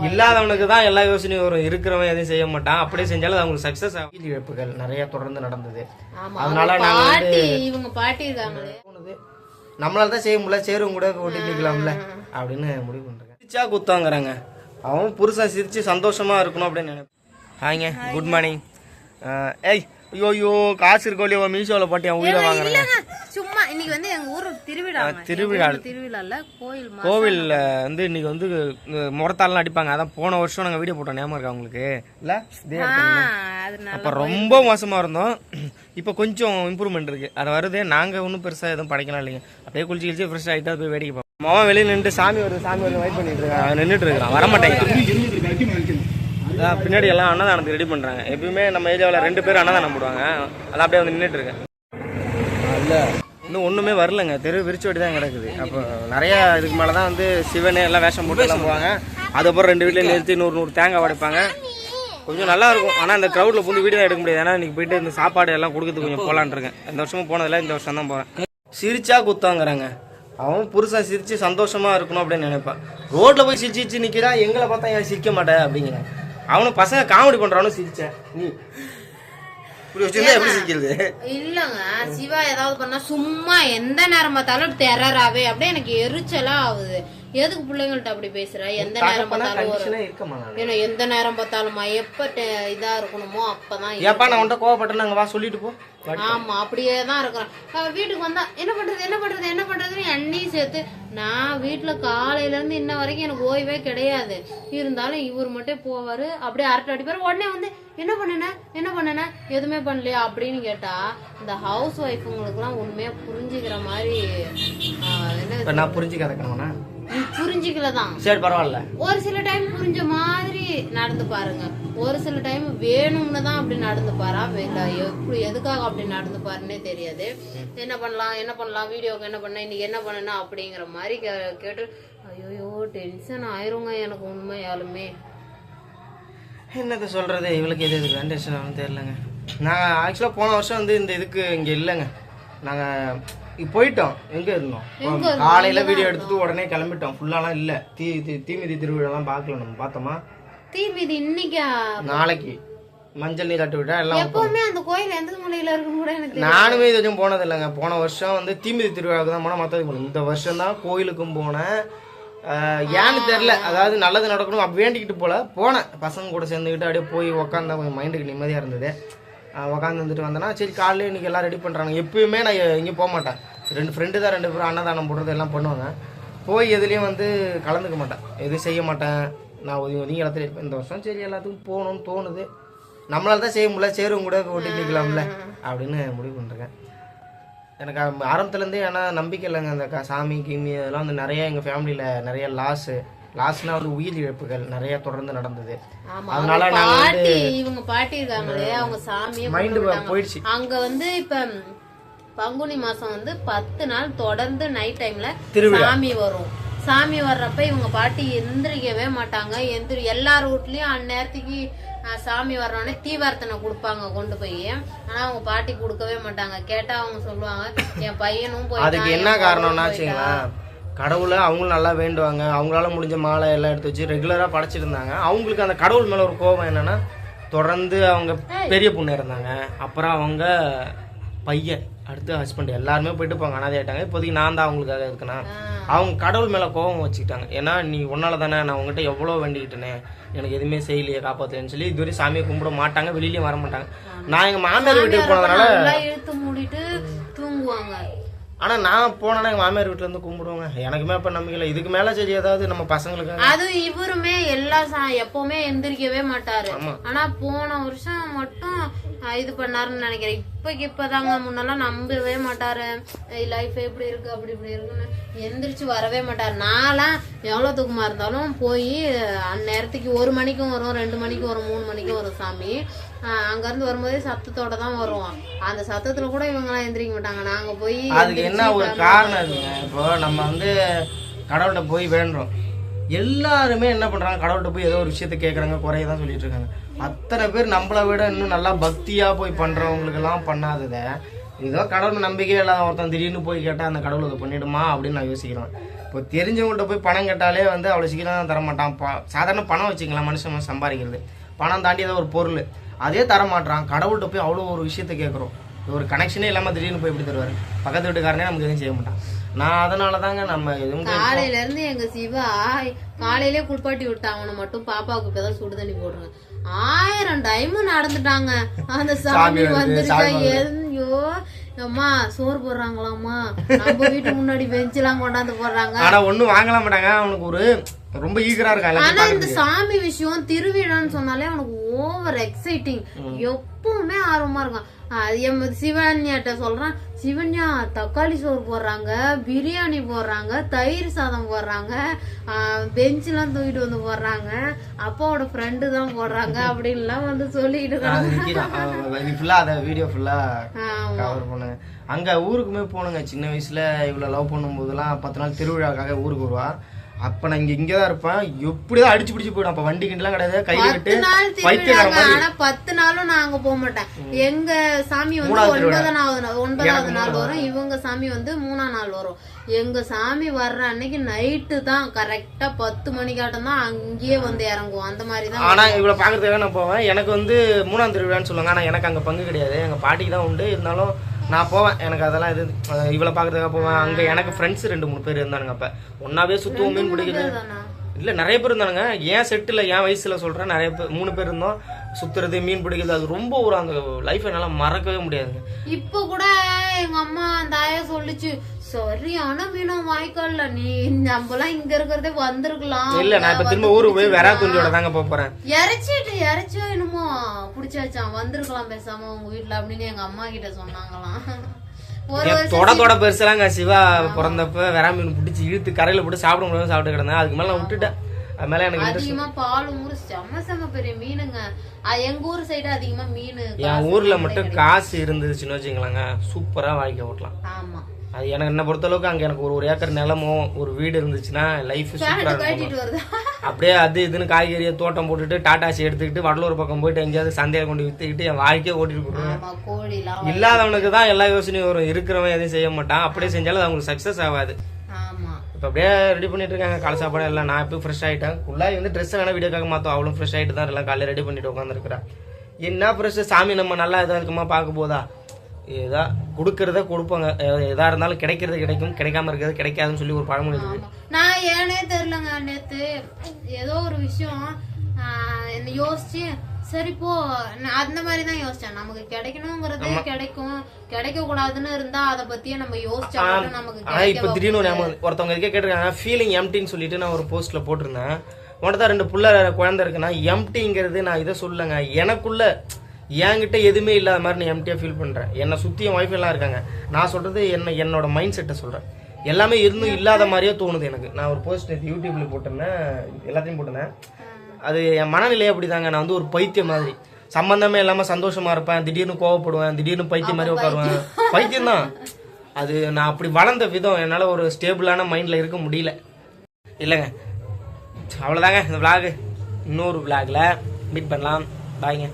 இல்லாதவனுக்கு தான் எல்லா யோசனையும் வரும், இருக்கிறவன் எதையும் செய்ய மாட்டான். அப்படியே செஞ்சாலும் அவங்களுக்கு சக்சஸ் ஆகும். இழப்புகள் நிறைய தொடர்ந்து நடந்தது. அதனால நாங்க இவங்க பாட்டி இருக்காங்களே நம்மளால தான் செய்ய முடியல, சேரும் கூட ஓட்டிட்டு இருக்கலாம்ல அப்படின்னு முடிவு பண்றேன். சிரிச்சா குத்தாங்கிறாங்க, அவன் புருஷன் சிரிச்சு சந்தோஷமா இருக்கணும் அப்படின்னு நினைப்பேன். ஹாய்ங்க, குட் மார்னிங். ஏய் ஐயோ காசு இருக்கோ இல்லையோ மீஷோவில் பாட்டி அவன் உயிரை வாங்குறாங்க. சும்மா இன்னைக்கு வந்து எங்க ஊர் திருவிழால கோவில்ல வந்து இன்னைக்கு வந்து முறத்தாலாம் அடிப்பாங்க. அதான் போன வருஷம் நாங்கள் வீடியோ போட்டோம், ஞாபகம் இருக்கா உங்களுக்கு? இல்லை அப்போ ரொம்ப மோசமாக இருந்தோம். இப்போ கொஞ்சம் இம்ப்ரூவ்மெண்ட் இருக்கு, அது வருது. நாங்கள் ஒன்றும் பெருசாக எதுவும் படைக்கலாம் இல்லைங்க, அப்படியே குளிச்சு கிழிச்சு ஃப்ரெஷ் ஆகிட்டு போய் வேடிக்கை பார்ப்போம். மாமா வெளியே நின்று சாமி வருது வெயிட் பண்ணிட்டு இருக்கான், நின்றுட்டு இருக்கிறான், வரமாட்டேங்கிறான். அதான் பின்னாடி எல்லாம் அன்னதானத்துக்கு ரெடி பண்ணுறாங்க. எப்பயுமே நம்ம ஏரியாவில் 2 பேர் அன்னதானம் போடுவாங்க, அதான் அப்படியே வந்து நின்றுட்டு இருக்கேன். இல்லை இன்னும் ஒன்றுமே வரலங்க, தெரு விரிச்சு வட்டி தான் கிடக்குது. அப்போ நிறையா இதுக்கு மேலே தான் வந்து சிவனே எல்லாம் வேஷம் போட்டு எல்லாம் போவாங்க. அதுக்கப்புறம் 2 வீட்டில் நிறுத்தி 100 தேங்காய் உடைப்பாங்க. கொஞ்சம் நல்லா இருக்கும். ஆனால் அந்த க்ரௌடில் புது வீடியோ தான் எடுக்க முடியாது. ஏன்னா இன்றைக்கி போயிட்டு இந்த சாப்பாடு எல்லாம் கொடுக்கறதுக்கு கொஞ்சம் போகலான் இருக்கேன். இந்த வருஷமும் போனதில்லை, இந்த வருஷம் தான் போகிறேன். சிரிச்சா குத்தாங்கிறாங்க, அவன் புருஷன் சிரிச்சு சந்தோஷமா இருக்கணும் அப்படின்னு நினைப்பான். ரோட்ல போய் சிரிச்சு நிற்கிறான், எங்களை பார்த்தா ஏன் சிரிக்க மாட்டேன் அப்படிங்கிறான். அவனும் பசங்க காமெடி பண்றானும் சிரிச்சேன். நீ இப்படி வச்சிருந்தா எப்படி சிரிக்கிறது? இல்லங்க, சிவா ஏதாவது பண்ணா சும்மா எந்த நேரம் பார்த்தாலும் டெரராவே அப்படியே எனக்கு எரிச்சலா ஆகுது. எதுக்கு பிள்ளைங்கள்ட்ட அப்படி பேசுற? எந்த நேரம் பார்த்தாலும் எந்த நேரம் பார்த்தாலுமா எப்ப இதா இருக்கணுமோ அப்பதான். ஏப்பா நான் உன்ட்ட கோவப்பட்டேன் வா சொல்லிட்டு போ. ஆமா அப்படியே தான் இருக்கிறேன். வீட்டுக்கு வந்தா என்ன பண்றதுன்னு எண்ணையும் சேர்த்து. நான் வீட்டுல காலையில இருந்து இன்ன வரைக்கும் எனக்கு ஓய்வே கிடையாது. இருந்தாலும் இவர் மட்டும் போவாரு, அப்படியே அரட்டை அடிப்பாரு. உடனே வந்து என்ன பண்ணன எதுவுமே பண்ணலையா அப்படின்னு கேட்டா, இந்த ஹவுஸ் ஒய்ஃபுங்களுக்கு எல்லாம் உண்மையா புரிஞ்சுக்கிற மாதிரி நான் புரிஞ்சுக்கிறேன். புரிஞ்சுக்கலதான், சரி பரவாயில்ல. ஒரு சில டைம் புரிஞ்ச மாதிரி நடந்து பாருங்க, ஒரு சில டைம் வேணும்னு தான் அப்படி நடந்து பாரா, எப்படி எதுக்காக அப்படி நடந்து பாருன்னே தெரியாது. என்ன பண்ணலாம் வீடியோக்கு என்ன பண்ண, இன்னைக்கு என்ன பண்ணனா அப்படிங்கிற மாதிரி கேட்டு ஐயோ டென்ஷன் ஆயிருங்க எனக்கு உண்மையாலுமே. என்னத்த சொல்றது, இவளுக்கு எது எதுக்கு டென்ஷன் ஆகும் தெரியலங்க. நான் ஆக்சுவலாக போன வருஷம் வந்து இந்த இதுக்கு இங்கே இல்லைங்க, நாங்கள் போயிட்டோம். எங்க இருந்தோம்? காலையில வீடியோ எடுத்துட்டு உடனே கிளம்பிட்டோம். ஃபுல்லாலாம் இல்ல, தீமிதி திருவிழாலாம் பார்க்கல. நம்ம பார்த்தோமா தீமிதி இன்னைக்கா நாளைக்கு மஞ்சள் நீர் தட்டு விட்டா எல்லாம். எப்பவுமே அந்த கோயில் எந்த மூலையில இருக்கும் கூட எனக்கு நானுமே இது வரைக்கும் போனது இல்லைங்க. போன வருஷம் வந்து தீமிதி திருவிழாவுக்கு தான் போனா, மற்றது போனோம். இந்த வருஷம் தான் கோயிலுக்கும் போனேன். ஏன்னு தெரியல, அதாவது நல்லது நடக்கணும் அப்படி வேண்டிக்கிட்டு போனேன். பசங்க கூட சேர்ந்துக்கிட்டு அப்படியே போய் உக்காந்தா கொஞ்சம் மைண்டுக்கு நிம்மதியா இருந்தது. உக்காந்து வந்துட்டு வந்தேன்னா சரி காலையில் இன்றைக்கி எல்லாம் ரெடி பண்ணுறாங்க. எப்பயுமே நான் எங்கேயும் போக மாட்டேன். 2 ஃப்ரெண்டு தான் 2 பேரும் அன்னதானம் போடுறது எல்லாம் பண்ணுவாங்க. போய் எதுலேயும் வந்து கலந்துக்க மாட்டேன், எதுவும் செய்ய மாட்டேன். நான் ஒதுங்கி இடத்துல இருப்பேன். இந்த வருஷம் சரி எல்லாத்துக்கும் போகணும்னு தோணுது. நம்மளால தான் செய்ய முடியல, சேரும் கூட ஓட்டிட்டு இருக்கலாம்ல அப்படின்னு முடிவு பண்ணுறேன். எனக்கு ஆரம்பத்துலேருந்தே ஏன்னா நம்பிக்கை இல்லைங்க. அந்த சாமி கிமி அதெல்லாம் வந்து நிறைய எங்கள் ஃபேமிலியில் நிறைய லாஸ்ட்னா வந்து உயிர் இழப்புகள் நிறைய தொடர்ந்து நடந்தது. அதனால இவங்க பாட்டி இருக்காங்களே, அவங்க சாமியை மைண்ட் போயிடுச்சு. அங்க வந்து இப்ப பங்குனி மாசம் வந்து 10 நாள் தொடர்ந்து நைட் டைம்ல சாமி வரும். சாமி வர்றப்ப இவங்க பாட்டி எந்திரிக்கவே மாட்டாங்க. எல்லார் வீட்லயும் அந்நேரத்துக்கு சாமி வர்றோடனே தீவார்த்தனை கொடுப்பாங்க கொண்டு போய். ஆனா அவங்க பாட்டி கொடுக்கவே மாட்டாங்க. கேட்டா அவங்க சொல்லுவாங்க என் பையனும் போய். அதுக்கு என்ன காரணம்னா கடவுளை அவங்களும் நல்லா வேண்டுவாங்க. அவங்களால முடிஞ்ச மாலை எல்லாம் எடுத்து வச்சு ரெகுலராக படைச்சிட்டு இருந்தாங்க. அவங்களுக்கு அந்த கடவுள் மேலே ஒரு கோபம் என்னன்னா, தொடர்ந்து அவங்க பெரிய பொண்ணு இருந்தாங்க, அப்புறம் அவங்க பையன், அடுத்து ஹஸ்பண்ட் எல்லாருமே போயிட்டு போங்க அனாதை ஆயிட்டாங்க. இப்போதைக்கு நான் தான் அவங்களுக்காக இருக்கேன்னா, அவங்க கடவுள் மேலே கோபம் வச்சுக்கிட்டாங்க. ஏன்னா நீ ஒன்னால தானே நான் உங்ககிட்ட எவ்வளோ வேண்டிக்கிட்டேனே, எனக்கு எதுவுமே செய்யலையே காப்பாற்றுன்னு சொல்லி இதுவரை சாமியை கும்பிட மாட்டாங்க, வெளியிலயும் வர மாட்டாங்க. நான் எங்கள் மாமியார் வீட்டுக்கு போனதுனால இழுத்து மூடிட்டு தூங்குவாங்க. ஆனா நான் போனா எங்க மாமியார் வீட்டுல இருந்து கும்பிடுவாங்க. எனக்குமே இப்ப நம்பிக்கை இல்லை. இதுக்கு மேல சரி ஏதாவது நம்ம பசங்களுக்கு. அது இவருமே எப்பவுமே எந்திரிக்கவே மாட்டாரு. ஆனா போன வருஷம் மட்டும் இது பண்ணாருன்னு நினைக்கிறேன். இப்பதாங்க, முன்னெல்லாம் நம்பவே மாட்டாரு. லைஃப் எப்படி இருக்கு அப்படி இப்படி இருக்குன்னு எந்திரிச்சு வரவே மாட்டாரு. நான்லாம் எவ்வளவு தூக்கமா இருந்தாலும் போய் அந்நேரத்துக்கு 1 மணிக்கும் வரும், 2 மணிக்கும் வரும், 3 மணிக்கும் வரும் சாமி. அங்க இருந்து வரும்போதே சத்தத்தோட தான் வருவோம். அந்த சத்தத்துல கூட இவங்க எல்லாம் எந்திரிக்க மாட்டாங்க. நாங்க போய் அதுக்கு என்ன ஒரு காரணம் இருக்குங்க. இப்போ நம்ம வந்து கடவுள்கிட்ட போய் வேண்டுறோம். எல்லாருமே என்ன பண்றாங்க, கடவுள்கிட்ட போய் ஏதோ ஒரு விஷயத்த கேட்கறாங்க, குறையதான் சொல்லிட்டு இருக்காங்க. அத்தனை பேர் நம்மளை விட இன்னும் நல்லா பக்தியா போய் பண்றவங்களுக்கு எல்லாம் பண்ணாதத ஏதோ கடவுள் நம்பிக்கையே இல்லாத ஒருத்தன் திடீர்னு போய் கேட்டா அந்த கடவுள் அதை பண்ணிடுமா அப்படின்னு நான் யோசிக்கிறேன். இப்போ தெரிஞ்சவங்கள்ட்ட போய் பணம் கேட்டாலே வந்து அவ்வளோ சீக்கிரம் தரமாட்டான். சாதாரண பணம் வச்சுக்கலாம் மனுஷன் சம்பாதிக்கிறது, பணம் தாண்டி ஏதோ ஒரு பொருள் அதே தரமாட்டான். கடவுள்கிட்ட போய் அவ்வளோ ஒரு விஷயத்த கேட்குறோம், ஒரு கனெக்ஷனே இல்லாமல் திடீர்னு போய் எப்படி தருவார்? பக்கத்து வீட்டுக்காரனே நமக்கு எதுவும் செய்ய மாட்டான். நான் அதனால தாங்க நம்ம எதுவும் காலையில இருந்து எங்க சிவா காலையிலே குளிப்பாட்டி விட்டான். அவனை மட்டும் பாப்பாவுக்கு இப்பதான் சுடு தண்ணி போடுறேன். 1000 டைம் நடந்துட்டாங்க. அந்த சாமி வந்துருச்சா? ஐயோ அம்மா சோறு போடுறாங்களாம்மா, நம்ம வீட்டு முன்னாடி பெஞ்ச் எல்லாம் கொண்டாந்து போடுறாங்க. ஆனா ஒண்ணும் வாங்கல மாட்டாங்க. அவனுக்கு ஒரு ரொம்ப ஈகரா இருக்கா. ஆனா இந்த சாமி விஷயம் திருவிழான்னு சொன்னாலே அவனுக்கு ஓவர் எக்ஸைட்டிங், எப்பவுமே ஆர்வமா இருக்கான். சிவன்யாட்ட சொல்றான், சிவன்யா தக்காளி சோறு போடுறாங்க, பிரியாணி போடுறாங்க, தயிர் சாதம் போடுறாங்க, பெஞ்ச் எல்லாம் தூக்கிட்டு வந்து போடுறாங்க, அப்பாவோட ஃப்ரெண்டு தான் போடுறாங்க அப்படின்லாம் வந்து சொல்லிட்டு இருக்காங்க. அங்க ஊருக்குமே போனுங்க. சின்ன வயசுல இவ்வளவு லவ் பண்ணும் போதெல்லாம் 10 நாள் திருவிழாக்காக ஊருக்கு வருவா. அப்ப நான் இங்கதான் இருப்பேன். எப்படிதான் அடிச்சு பிடிச்சு போயிடும். அப்ப வண்டி கிண்டலாம் கிடையாது, கையில விட்டு ஆனா 10 நாளும் நான் அங்க போக மாட்டேன். எங்க சாமி வந்து 9வது நாள் வரும், இவங்க சாமி வந்து 3ஆம் நாள் வரும். எங்க சாமி வர்ற அன்னைக்கு நைட்டு தான் கரெக்டா 10 மணிக்காட்டம் தான் அங்கேயே வந்து இறங்குவோம். அந்த மாதிரிதான். ஆனா இவ்வளவு பாக்குறதுக்காக நான் போவேன். எனக்கு வந்து 3ஆம் திருவிழான்னு சொல்லுவாங்க. ஆனா எனக்கு அங்க பங்கு கிடையாது, எங்க பாட்டிக்கு தான் உண்டு. இருந்தாலும் நான் போவேன். எனக்கு அதெல்லாம் இது இவ்வளவு பாக்குறதுக்காக போவேன். அங்க எனக்கு ஃப்ரெண்ட்ஸ் 2-3 பேர் இருந்தானுங்க. அப்ப ஒன்னாவே சுத்துவோம், மீன் பிடிக்குது. இல்ல நிறைய பேர் இருந்தானுங்க. ஏன் செட்டுல என் வயசுல சொல்றேன், நிறைய பேர் 3 பேர் இருந்தோம். சுத்துறது, மீன் பிடிக்கிறது, அது ரொம்ப ஒரு அந்த லைஃப் என்னால மறக்கவே முடியாதுங்க. இப்ப கூட எங்க அம்மா அந்த ஆயா சொல்லிச்சு, சரியான மீனும் வாய்க்கால்ல, நீ நம்மலாம் இங்க இருக்கிறதே வந்திருக்கலாம். இல்ல நான் இப்ப திரும்ப ஊருக்கு போய் வெறா துண்டியோட தாங்க போறேன். இறைச்சோ என்னமோ புடிச்சாச்சான், வந்திருக்கலாம் பேசாம உங்க வீட்டுல அப்படின்னு எங்க அம்மா கிட்ட சொன்னாங்களாம். தொட பெருசெல்லாம் சிவா பிறந்தப்ப வெறா மீன் பிடிச்சி இழுத்து கரையில போட்டு சாப்பிட முடியாம சாப்பிட்டு கிடந்தேன். அதுக்கு மேல நான் விட்டுட்டேன். அது மேல எனக்கு அதிகமா பாலும் ஊரு செம்ம பெரிய மீனுங்க. எங்க ஊர் சைடு அதிகமா மீன். என் ஊர்ல மட்டும் காசு இருந்துச்சுன்னு வச்சுக்கலாங்க, சூப்பரா வாழ்க்கை ஓட்டலாம். ஆமா, அது எனக்கு என்ன பொறுத்த அளவுக்கு அங்க எனக்கு ஒரு ஏக்கர் நிலமோ ஒரு வீடு இருந்துச்சுன்னா லைஃப் சூப்பரா இருக்கும். அப்படியே அது இதுன்னு காய்கறியை தோட்டம் போட்டுட்டு டாட்டாசி எடுத்துக்கிட்டு வடலூர் பக்கம் போயிட்டு எங்கேயாவது சந்தையை கொண்டு வித்துக்கிட்டு என் வாழ்க்கையை ஓட்டிட்டு போடுவேன். இல்லாதவனுக்கு தான் எல்லா யோசனையும் வரும், இருக்கிறவன் எதையும் செய்ய மாட்டான். அப்படியே செஞ்சாலும் அது அவங்களுக்கு சக்சஸ் ஆகாது. இப்போ அப்படியே ரெடி பண்ணிட்டு இருக்காங்க காலை சாப்பாடு எல்லாம். நான் இப்போ ஃப்ரெஷ் ஆகிட்டேன். ஃபுல்லாக வந்து ட்ரெஸ் வேணா வீடியோக்காக மாற்றோம். அவளும் ஃப்ரெஷ் ஆகிட்டு தான் எல்லாம் காலையில் ரெடி பண்ணிட்டு உட்காந்துருக்குறேன். என்ன ஃப்ரெஷ் சாமி நம்ம நல்லா எதாவது இருக்குமா பார்க்க போதா, ஏதா கொடுக்கறத கொடுப்பாங்க. எதா இருந்தாலும் கிடைக்கிறது கிடைக்கும், கிடைக்காம இருக்கிறது கிடைக்காதுன்னு சொல்லி ஒரு பழமொழி இருக்கு. நான் ஏனே தெரியலங்க, நேத்து ஏதோ ஒரு விஷயம் என்ன யோசிச்சு சரி போ அந்த மாதிரிதான் யோசிச்சேன். நமக்கு கிடைக்கணுங்கிறது கிடைக்கும், கிடைக்க கூடாதுன்னு இருந்தா அதை பத்தியே நம்ம யோசிச்சா நமக்கு. இப்ப திடீர்னு ஒருத்தவங்க இருக்கே கேட்டிருக்காங்க, ஃபீலிங் எம்டின்னு சொல்லிட்டு நான் ஒரு போஸ்ட்ல போட்டிருந்தேன். உன்கிட்ட 2 குழந்தை இருக்குன்னா எம்டிங்கிறது நான் இதை சொல்லுங்க, எனக்குள்ள என்கிட்ட எதுவுமே இல்லாத மாதிரி நான் எம்டியா ஃபீல் பண்றேன். என்னை சுத்தி என் ஒய்ஃப் எல்லாம் இருக்காங்க. நான் சொல்றது என்னோட மைண்ட் செட்டை சொல்றேன். எல்லாமே இருந்தும் இல்லாத மாதிரியே தோணுது எனக்கு. நான் ஒரு போஸ்ட் யூடியூப்ல போட்டிருந்தேன், எல்லாத்தையும் போட்டிருந்தேன். அது என் மனநிலையே அப்படிதாங்க. நான் வந்து ஒரு பைத்தியம் மாதிரி, சம்பந்தமே இல்லாம சந்தோஷமா இருப்பேன், திடீர்னு கோவப்படுவேன், திடீர்னு பைத்தியம் மாதிரி உட்காருவேன். பைத்தியம் தான் அது. நான் அப்படி வளர்ந்த விதம் என்னால ஒரு ஸ்டேபிளான மைண்ட்ல இருக்க முடியல. இல்லைங்க, அவ்வளவுதாங்க இந்த விளாக். இன்னொரு விளாக்ல மீட் பண்ணலாம். பாய்ங்க.